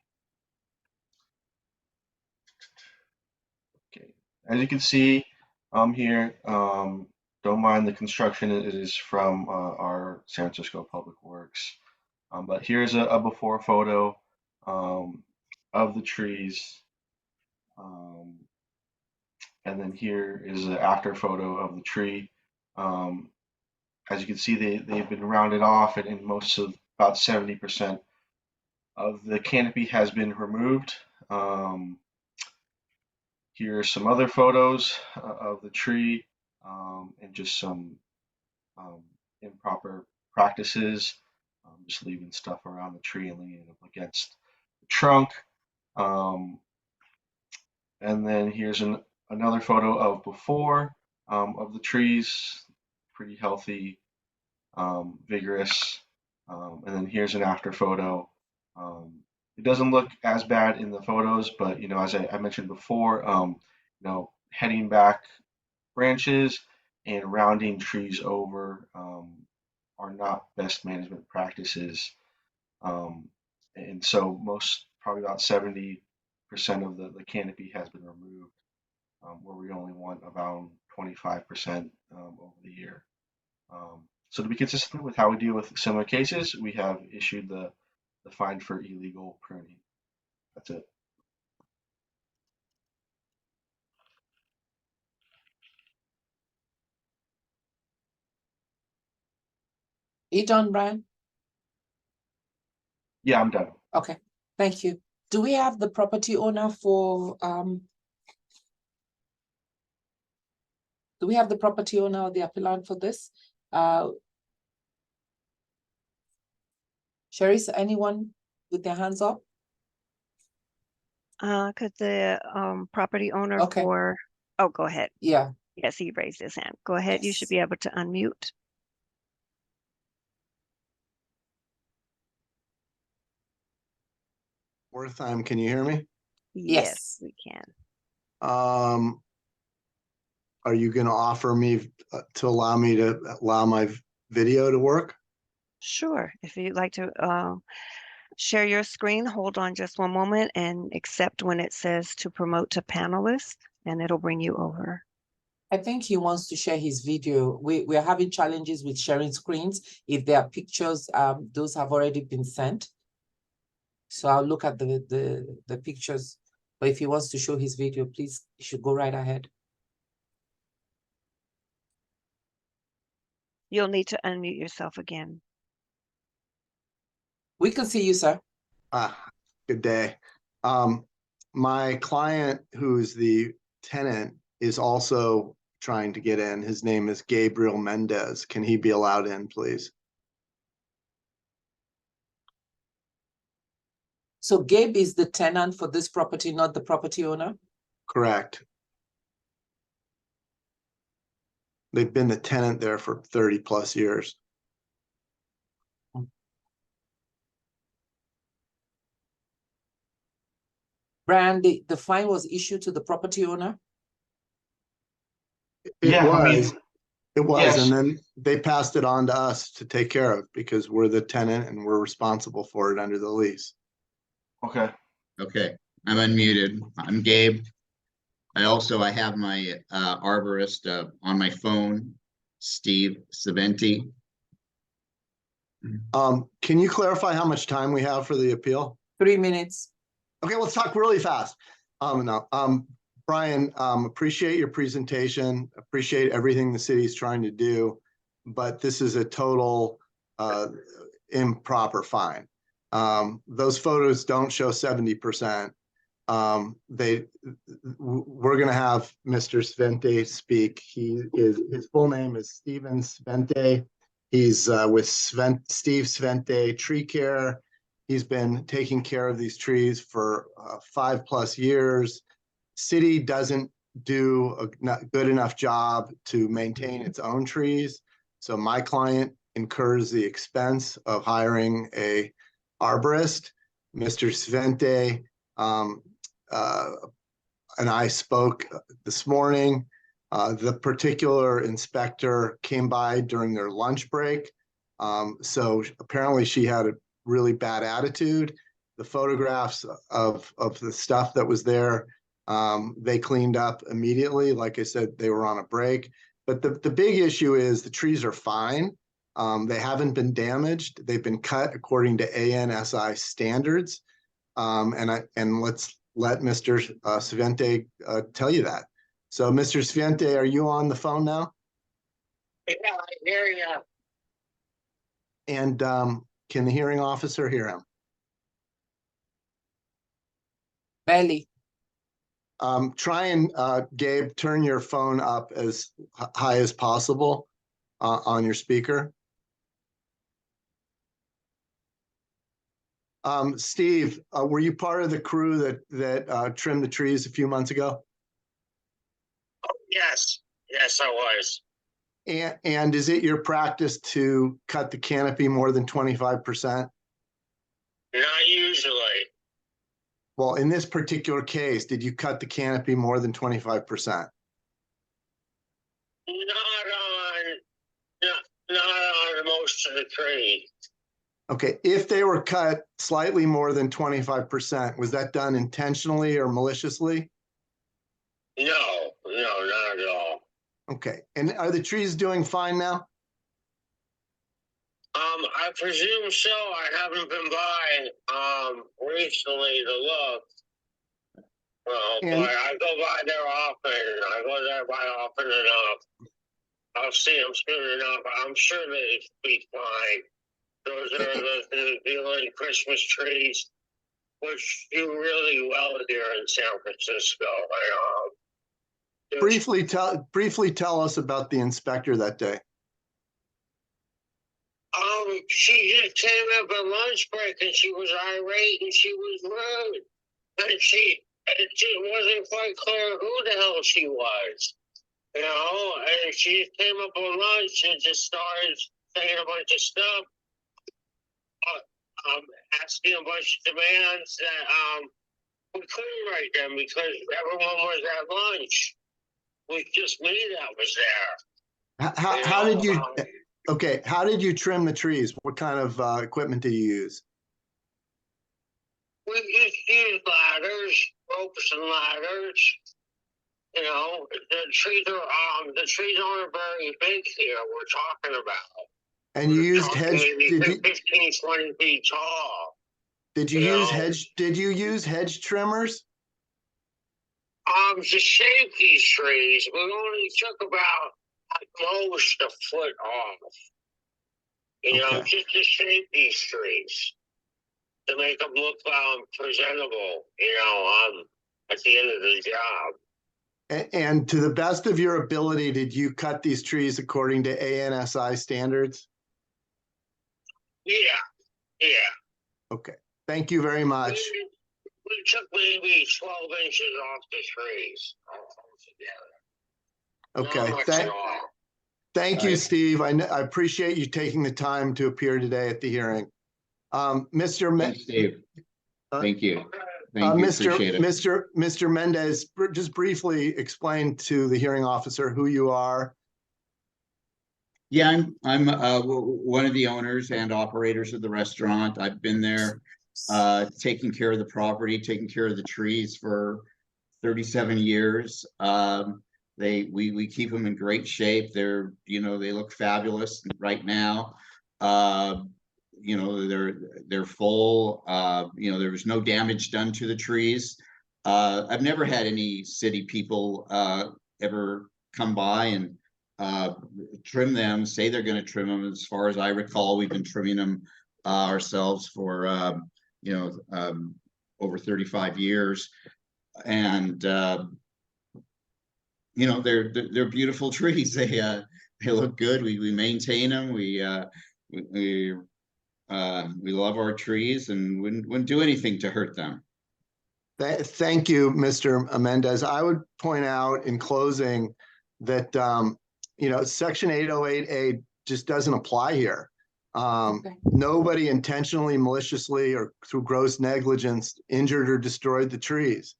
Okay, as you can see here, don't mind the construction. It is from our San Francisco Public Works. But here's a before photo of the trees. And then here is an after photo of the tree. As you can see, they've been rounded off, and most of about 70% of the canopy has been removed. Here are some other photos of the tree, and just some improper practices, just leaving stuff around the tree and leaning it up against the trunk. And then here's another photo of before of the trees, pretty healthy, vigorous. And then here's an after photo. It doesn't look as bad in the photos, but as I mentioned before, heading back branches and rounding trees over are not best management practices. And so probably about 70% of the canopy has been removed, where we only want about 25% over the year. So to be consistent with how we deal with similar cases, we have issued the fine for illegal pruning. That's it. You done, Brian? Yeah, I'm done. Okay, thank you. Do we have the property owner for, do we have the property owner or the appellant for this? Cherise, anyone with their hands up? Could the property owner Okay. oh, go ahead. Yeah, Yes, he raised his hand. Go ahead. You should Yes. be able to unmute. Wertheim, can you hear me? Yes, Yes. we can. Are you going to offer me to allow me to allow my video to work? Sure. If you'd like to share your screen, hold on just one moment and accept when it says to promote to panelists, and it'll bring you over. I think he wants to share his video. We are having challenges with sharing screens. If there are pictures, those have already been sent. So I'll look at the pictures. But if he wants to show his video, please, you should go right ahead. You'll need to unmute yourself again. We can see you, sir. Good day. My client, who's the tenant, is also trying to get in. His name is Gabriel Mendez. Can he be allowed in, please? So Gabe is the tenant for this property, not the property owner? Correct. They've been the tenant there for 30 plus years. Brian, the fine was issued to the property owner? Yeah, I mean, It was, yes. and then they passed it on to us to take care of because we're the tenant and we're responsible for it under the lease. Okay. Okay, I'm unmuted. I'm Gabe. I have my arborist on my phone, Steve Saventi. Can you clarify how much time we have for the appeal? 3 minutes. Okay, let's talk really fast. No, Brian, appreciate your presentation, appreciate everything the city's trying to do, but this is a total improper fine. Those photos don't show 70%. We're gonna have Mr. Svente speak. His full name is Steven Svente. He's with Steve Svente Tree Care. He's been taking care of these trees for 5+ years. City doesn't do a not good enough job to maintain its own trees. So my client incurs the expense of hiring a arborist. Mr. Svente and I spoke this morning. The particular inspector came by during their lunch break. So apparently she had a really bad attitude. The photographs of the stuff that was there, they cleaned up immediately. Like I said, they were on a break. But the big issue is the trees are fine. They haven't been damaged. They've been cut according to ANSI standards. And let's let Mr. Svente tell you that. So Mr. Svente, are you on the phone now? Yeah, I hear you. And can the hearing officer hear him? Barely. Try and, Gabe, turn your phone up as high as possible on your speaker. Steve, were you part of the crew that trimmed the trees a few months ago? Oh, yes, I was. And is it your practice to cut the canopy more than 25%? Not usually. Well, in this particular case, did you cut the canopy more than 25%? Not on most of the trees. Okay, if they were cut slightly more than 25%, was that done intentionally or maliciously? No, not at all. Okay, and are the trees doing fine now? I presume so. I haven't been by recently to look. Well, but I go by there often. I go there by often enough. I'll see them soon enough. I'm sure they'll be fine. Those are the New Zealand Christmas trees, which do really well here in San Francisco. Briefly tell us about the inspector that day. She just came up at lunch break and she was irate and she was rude. And it just wasn't quite clear who the hell she was. You know, and she came up on lunch and just started saying a bunch of stuff. Asking a bunch of demands that we couldn't write them because everyone was at lunch. It was just me that was there. How did you? Okay, how did you trim the trees? What kind of equipment did you use? We just used ladders, ropes and ladders. You know, the trees aren't very big here. We're talking about. And you used hedge. 15, 20 feet tall. Did you use hedge? Did you use hedge trimmers? To shape these trees, we only took about at most a foot off. You know, just to shape these trees to make them look presentable. You know, at the end of the job. And to the best of your ability, did you cut these trees according to ANSI standards? Yeah. Okay. Thank you very much. We took maybe 12 inches off the trees altogether. Okay. Thank you, Steve. I appreciate you taking the time to appear today at the hearing. Thanks, Steve. Thank you. Thank you. Appreciate it. Mr. Mendez, just briefly explain to the hearing officer who you are. Yeah, I'm one of the owners and operators of the restaurant. I've been there taking care of the property, taking care of the trees for 37 years. We keep them in great shape. They look fabulous right now. They're full. There was no damage done to the trees. I've never had any city people ever come by and trim them, say they're going to trim them. As far as I recall, we've been trimming them ourselves for over 35 years, and they're beautiful trees. They look good. We maintain them. We love our trees and wouldn't do anything to hurt them. Thank you, Mr. Mendez. I would point out in closing that, Section 808A just doesn't apply here. Nobody intentionally, maliciously, or through gross negligence injured or destroyed the trees.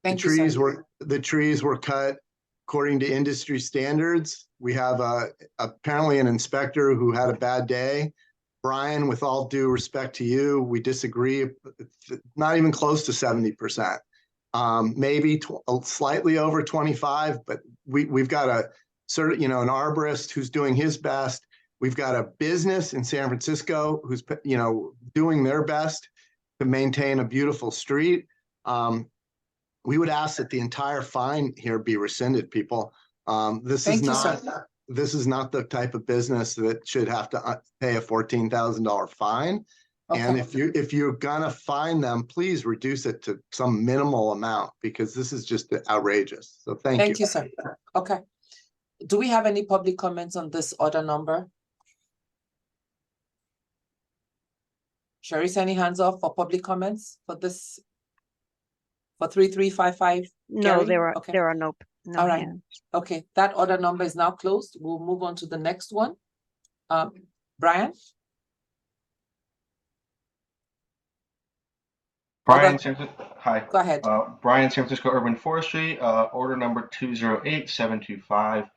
The trees were cut according to industry standards. We have apparently an inspector who had a bad day. Brian, with all due respect to you, we disagree. Not even close to 70%. Maybe slightly over 25, but we've got an arborist who's doing his best. We've got a business in San Francisco who's doing their best to maintain a beautiful street. We would ask that the entire fine here be rescinded, people. This is not the type of business that should have to pay a $14,000 fine. Okay. And if you're gonna fine them, please reduce it to some minimal amount, because this is just outrageous. So thank you. Thank you, sir. Okay. Do we have any public comments on this order number? Sherry, any hands off for public comments for this? For 3355? No, Gary? there are no All right. hands. Okay, that order number is now closed. We'll move on to the next one. Brian? Brian, hi. Go ahead. Brian, San Francisco Urban Forestry, order number 208725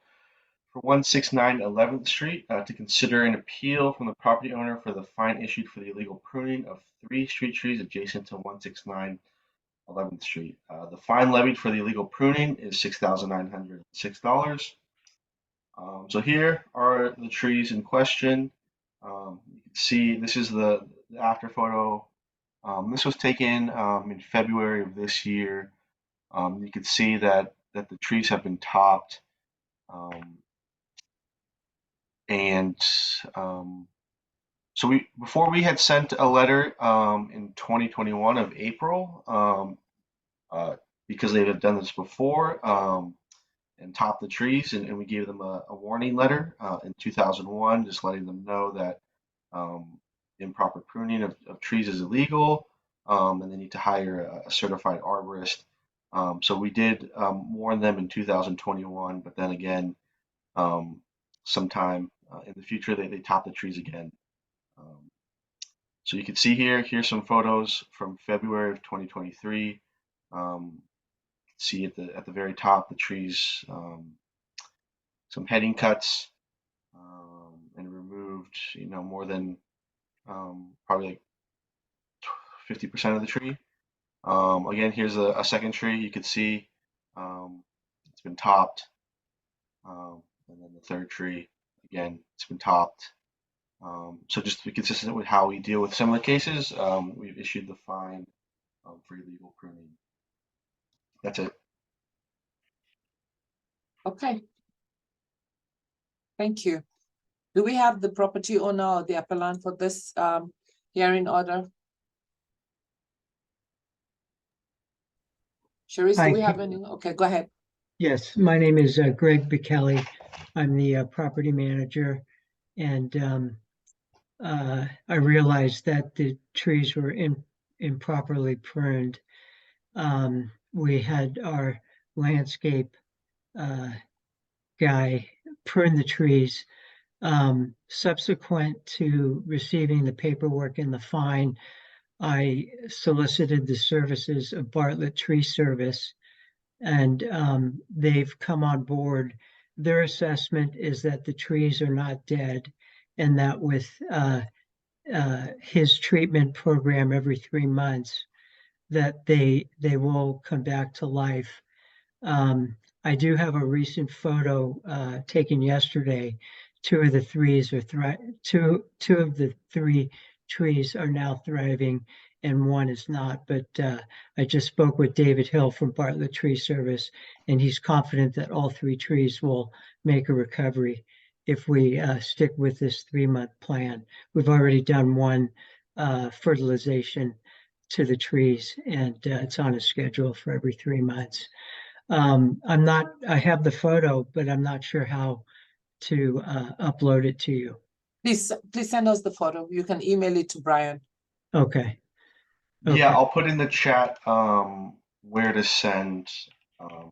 for 169 11th Street to consider an appeal from the property owner for the fine issued for the illegal pruning of 3 street trees adjacent to 169 11th Street. The fine levied for the illegal pruning is $6,906. So here are the trees in question. You can see this is the after photo. This was taken in February of this year. You can see that the trees have been topped. So before we had sent a letter in 2021 of April, because they had done this before and topped the trees, and we gave them a warning letter in 2001, just letting them know that improper pruning of trees is illegal, and they need to hire a certified arborist. So we did warn them in 2021, but then again, sometime in the future, they top the trees again. So you can see here's some photos from February of 2023. See at the very top, the trees, some heading cuts, and removed, more than probably like 50% of the tree. Again, here's a second tree. You can see it's been topped, and then the third tree, again, it's been topped. So just to be consistent with how we deal with similar cases, we've issued the fine for illegal pruning. That's it. Okay. Thank you. Do we have the property owner or the appellant for this hearing order? Sharice, do we have any? Okay, go ahead. Yes, my name is Greg Bickelli. I'm the property manager, and I realized that the trees were improperly pruned. We had our landscape guy prune the trees. Subsequent to receiving the paperwork and the fine, I solicited the services of Bartlett Tree Service, and they've come on board. Their assessment is that the trees are not dead, and that with his treatment program every 3 months, that they will come back to life. I do have a recent photo taken yesterday. Two of the 3 trees are now thriving and one is not. But I just spoke with David Hill from Bartlett Tree Service, and he's confident that all 3 trees will make a recovery if we stick with this 3-month plan. We've already done one fertilization to the trees, and it's on a schedule for every 3 months. I have the photo, but I'm not sure how to upload it to you. Please send us the photo. You can email it to Brian. Okay. Yeah, Okay. I'll put in the chat where to send,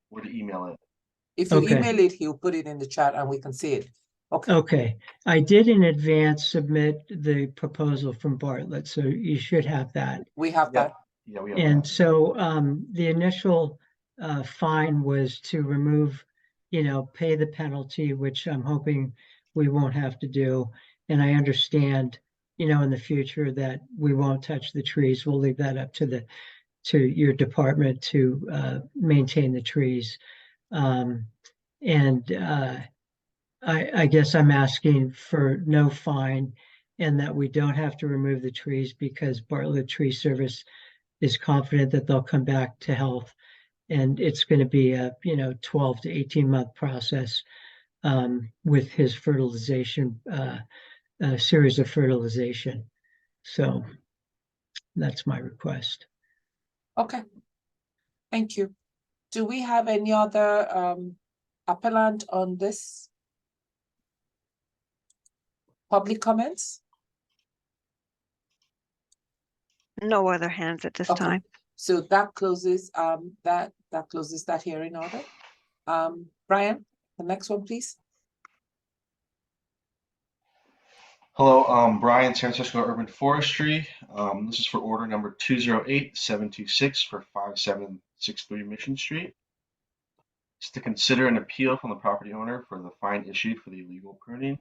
where to email it. If you Okay. email it, he'll put it in the chat and we can see it. Okay. Okay. I did in advance submit the proposal from Bartlett, so you should have that. We have that. Yeah, we have And that. so the initial fine was to remove, pay the penalty, which I'm hoping we won't have to do. And I understand, in the future that we won't touch the trees. We'll leave that up to your department to maintain the trees. I guess I'm asking for no fine and that we don't have to remove the trees because Bartlett Tree Service is confident that they'll come back to health. And it's going to be a 12 to 18-month process with his fertilization, series of fertilization. So that's my request. Okay. Thank you. Do we have any other appellant on this? Public comments? No other hands at this Okay. time. So that closes that closes that hearing order. Brian, the next one, please. Hello, Brian, San Francisco Urban Forestry. This is for order number 208726 for 5763 Mission Street. It's to consider an appeal from the property owner for the fine issued for the illegal pruning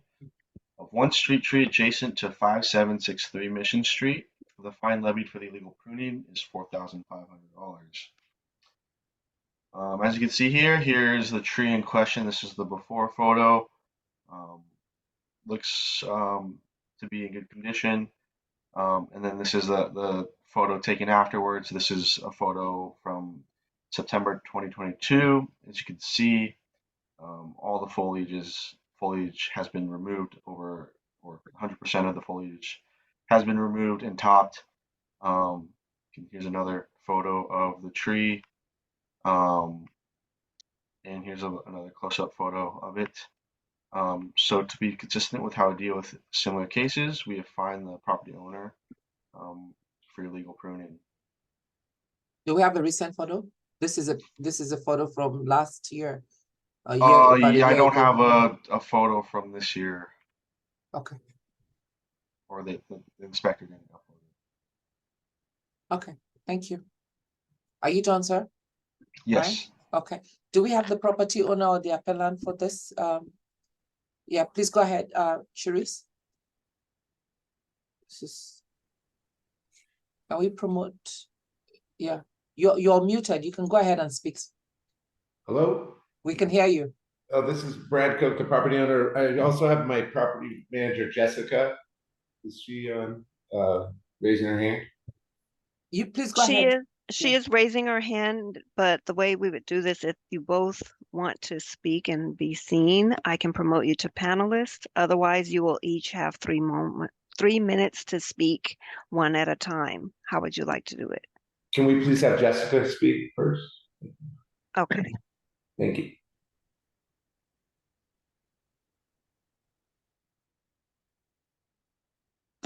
of one street tree adjacent to 5763 Mission Street. The fine levied for the illegal pruning is $4,500. As you can see here, here's the tree in question. This is the before photo. Looks to be in good condition. And then this is the photo taken afterwards. This is a photo from September 2022. As you can see, all the foliage has been removed, or 100% of the foliage has been removed and topped. Here's another photo of the tree. And here's another close-up photo of it. So to be consistent with how I deal with similar cases, we have fined the property owner for illegal pruning. Do we have a recent photo? This is a photo from last year. Yeah, I don't have a photo from this year. Okay. Or the inspector didn't upload it. Okay. Thank you. Are you done, sir? Yes. Right? Okay. Do we have the property owner or the appellant for this? Yeah, please go ahead, Cherise. Can we promote? Yeah, you're muted. You can go ahead and speak. Hello? We can hear you. Oh, this is Brad Cook, the property owner. I also have my property manager, Jessica. Is she on raising her hand? You please go ahead. She is raising her hand, but the way we would do this, if you both want to speak and be seen, I can promote you to panelist. Otherwise, you will each have 3 minutes to speak, one at a time. How would you like to do it? Can we please have Jessica speak first? Okay. Thank you.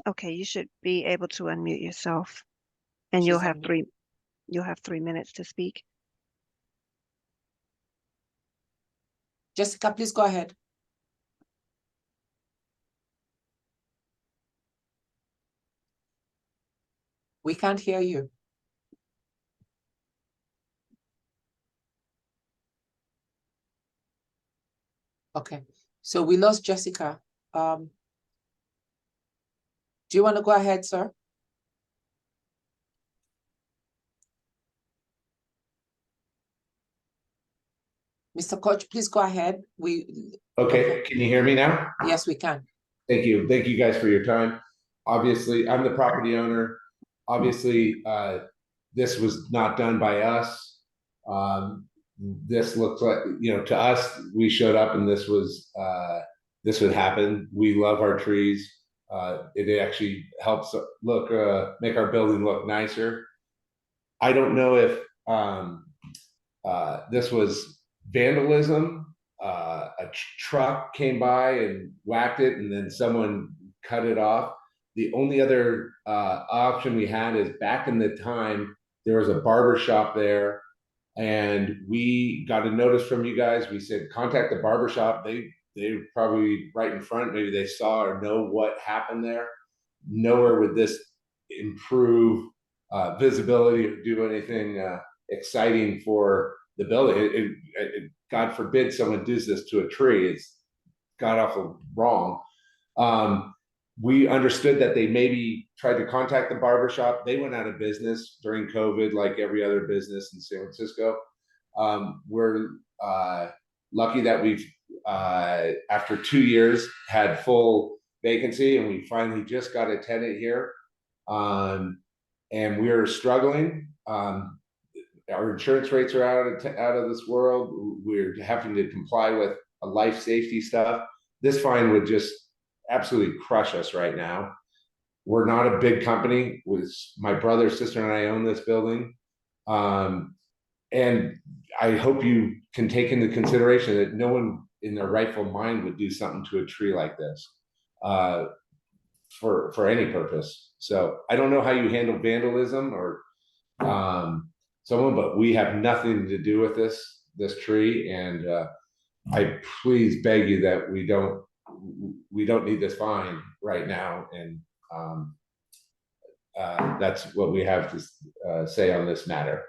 Okay, you should be able to unmute yourself, and you'll have 3 minutes to speak. Jessica, please go ahead. We can't hear you. Okay, so we lost Jessica. Do you want to go ahead, sir? Mr. Koch, please go ahead. Okay, can you hear me now? Yes, we can. Thank you. Thank you guys for your time. Obviously, I'm the property owner. Obviously, this was not done by us. This looks like, to us, we showed up and this would happen. We love our trees. It actually helps make our building look nicer. I don't know if this was vandalism. A truck came by and whacked it, and then someone cut it off. The only other option we had is, back in the time, there was a barber shop there, and we got a notice from you guys. We said, contact the barber shop. They probably right in front. Maybe they saw or know what happened there. Nowhere would this improve visibility or do anything exciting for the building. God forbid someone does this to a tree. It's god awful wrong. We understood that they maybe tried to contact the barbershop. They went out of business during COVID, like every other business in San Francisco. We're lucky that we've, after 2 years, had full vacancy, and we finally just got a tenant here. And we're struggling. Our insurance rates are out of this world. We're having to comply with a life safety stuff. This fine would just absolutely crush us right now. We're not a big company. My brother, sister, and I own this building. And I hope you can take into consideration that no one in their rightful mind would do something to a tree like this for any purpose. So I don't know how you handle vandalism or someone, but we have nothing to do with this tree. And I please beg you that we don't need this fine right now. And that's what we have to say on this matter.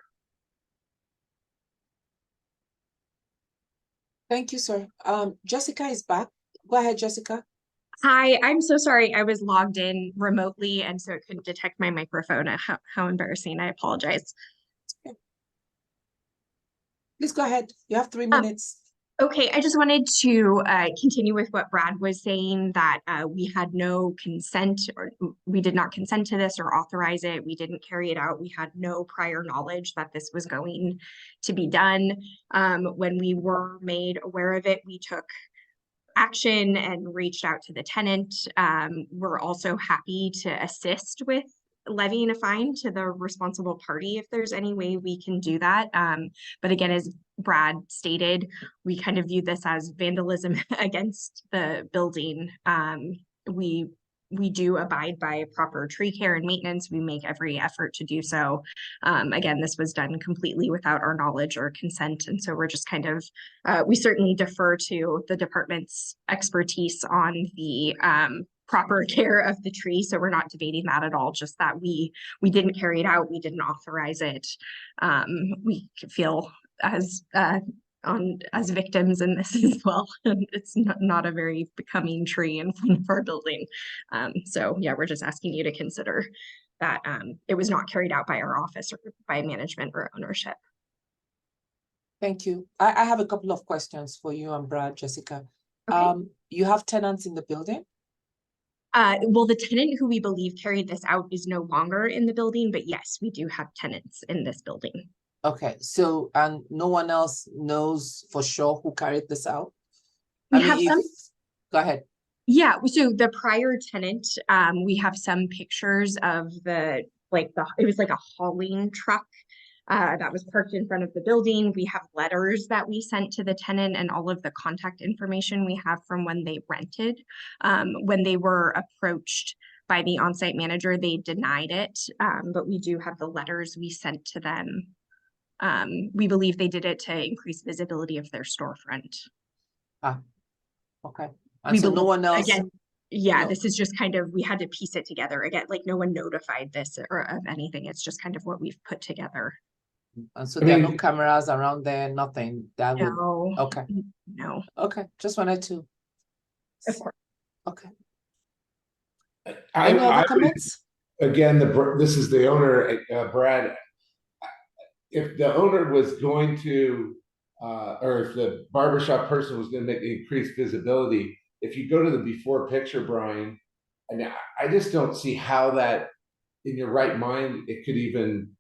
Thank you, sir. Jessica is back. Go ahead, Jessica. Hi, I'm so sorry. I was logged in remotely and so it couldn't detect my microphone. How embarrassing. I apologize. Okay. Please go ahead. You have 3 minutes. Okay, I just wanted to continue with what Brad was saying, that we had no consent, or we did not consent to this or authorize it. We didn't carry it out. We had no prior knowledge that this was going to be done. When we were made aware of it, we took action and reached out to the tenant. We're also happy to assist with levying a fine to the responsible party if there's any way we can do that. But again, as Brad stated, we kind of view this as vandalism against the building. We do abide by proper tree care and maintenance. We make every effort to do so. Again, this was done completely without our knowledge or consent. And so we're just kind of, we certainly defer to the department's expertise on the proper care of the tree. So we're not debating that at all, just that we didn't carry it out. We didn't authorize it. We feel as victims in this as well. It's not a very becoming tree in front of our building. So yeah, we're just asking you to consider that it was not carried out by our office or by management or ownership. Thank you. I have a couple of questions for you and Brad, Jessica. Okay. You have tenants in the building? Well, the tenant who we believe carried this out is no longer in the building, but yes, we do have tenants in this building. Okay, so, and no one else knows for sure who carried this out? We have some. Go ahead. Yeah, so the prior tenant, we have some pictures of it was like a hauling truck that was parked in front of the building. We have letters that we sent to the tenant and all of the contact information we have from when they rented. When they were approached by the on-site manager, they denied it, but we do have the letters we sent to them. We believe they did it to increase visibility of their storefront. Okay. And so no one else? Again, yeah, No. this is just kind of, we had to piece it together. Again, like no one notified this or of anything. It's just kind of what we've put together. And so there are no cameras around there, nothing that would, No. okay. No. Okay, just wanted to. Of course. Okay. I Any other would- comments? Again, this is the owner, Brad. If the owner was going to, or if the barbershop person was going to make increased visibility, if you go to the before picture, Brian, and I just don't see how that in your right mind, it could even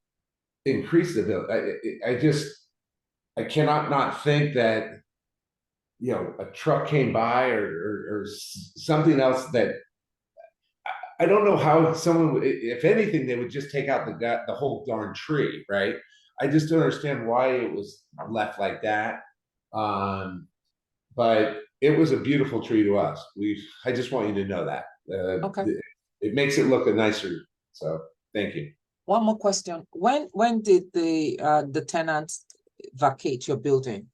increase the bill. I cannot not think that, a truck came by or something else that I don't know how someone, if anything, they would just take out the whole darn tree, right? I just don't understand why it was left like that. But it was a beautiful tree to us. I just want you to know that. Okay. It makes it look nicer. So thank you. One more question. When did the tenants vacate your building?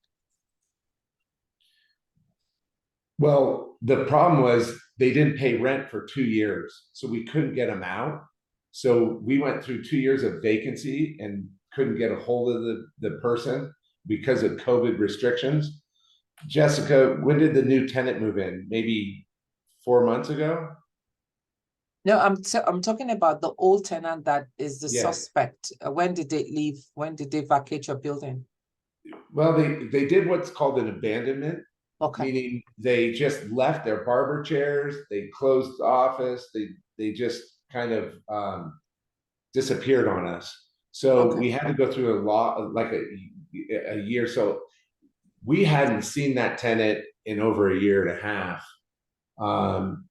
Well, the problem was they didn't pay rent for 2 years, so we couldn't get them out. So we went through 2 years of vacancy and couldn't get a hold of the person because of COVID restrictions. Jessica, when did the new tenant move in? Maybe 4 months ago? No, I'm talking about the old tenant that is the Yes. suspect. When did they leave? When did they vacate your building? Well, they did what's called an abandonment. Okay. Meaning they just left their barber chairs, they closed the office, they just kind of disappeared on us. So Okay. we had to go through like a year. So we hadn't seen that tenant in over a year and a half.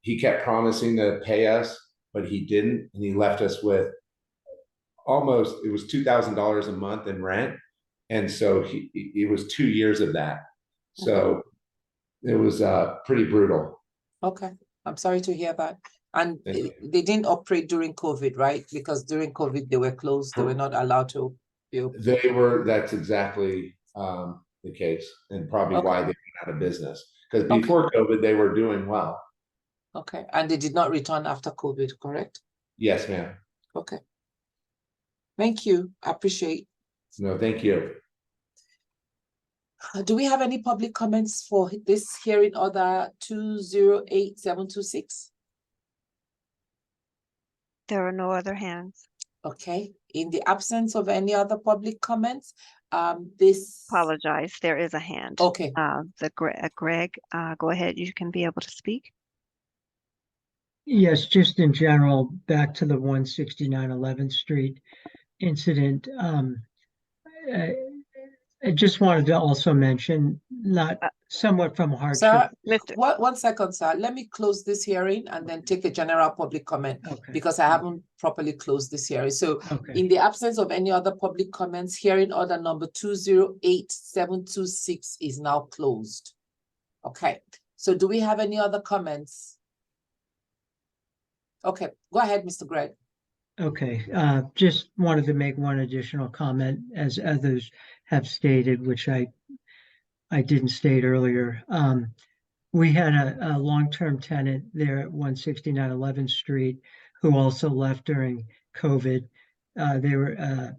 He kept promising to pay us, but he didn't, and he left us with almost, it was $2,000 a month in rent. And so it was 2 years of that. So it was pretty brutal. Okay. I'm sorry to hear that. And Thank you. they didn't operate during COVID, right? Because during COVID, they were closed. They were not allowed to be open. That's exactly the case, and probably why they went out of business. Because Okay. before COVID, they were doing well. Okay. And they did not return after COVID, correct? Yes, ma'am. Okay. Thank you. I appreciate. No, thank you. Do we have any public comments for this hearing order 208726? There are no other hands. Okay. In the absence of any other public comments, this. Apologize, there is a hand. Okay. Greg, go ahead. You can be able to speak. Yes, just in general, back to the 169 11th Street incident. I just wanted to also mention, not somewhat from hardship. Sir, one second, sir. Let me close this hearing and then take a general public comment because I haven't properly closed this hearing. So in the absence of any other public comments, hearing order number 208726 is now closed. Okay. So do we have any other comments? Okay, go ahead, Mr. Greg. Okay, just wanted to make one additional comment, as others have stated, which I didn't state earlier. We had a long-term tenant there at 169 11th Street who also left during COVID. There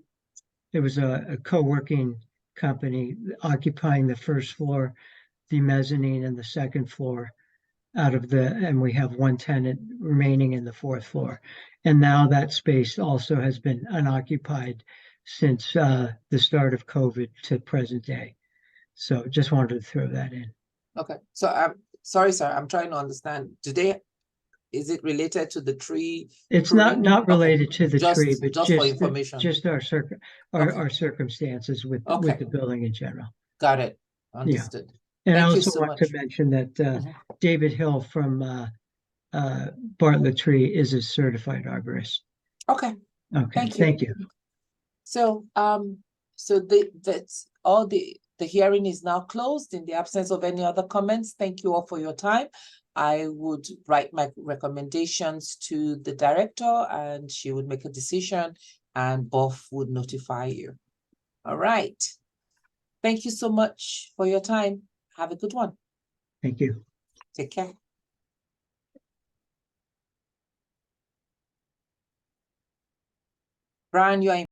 was a co-working company occupying the first floor, the mezzanine, and the second floor and we have one tenant remaining in the fourth floor. And now that space also has been unoccupied since the start of COVID to present day. So just wanted to throw that in. Okay, so I'm sorry, sir, I'm trying to understand. Is it related to the tree? It's not related to the tree, but just for information. Just our circumstances with the building in general. Got it. Understood. Yeah. And Thank I you also so want much. to mention that David Hill from Bartlett Tree is a certified arborist. Okay. Okay. Thank you. So that's all. The hearing is now closed. In the absence of any other comments, thank you all for your time. I would write my recommendations to the director and she would make a decision and BOF would notify you. All right. Thank you so much for your time. Have a good one. Thank you. Take care. Brian, you are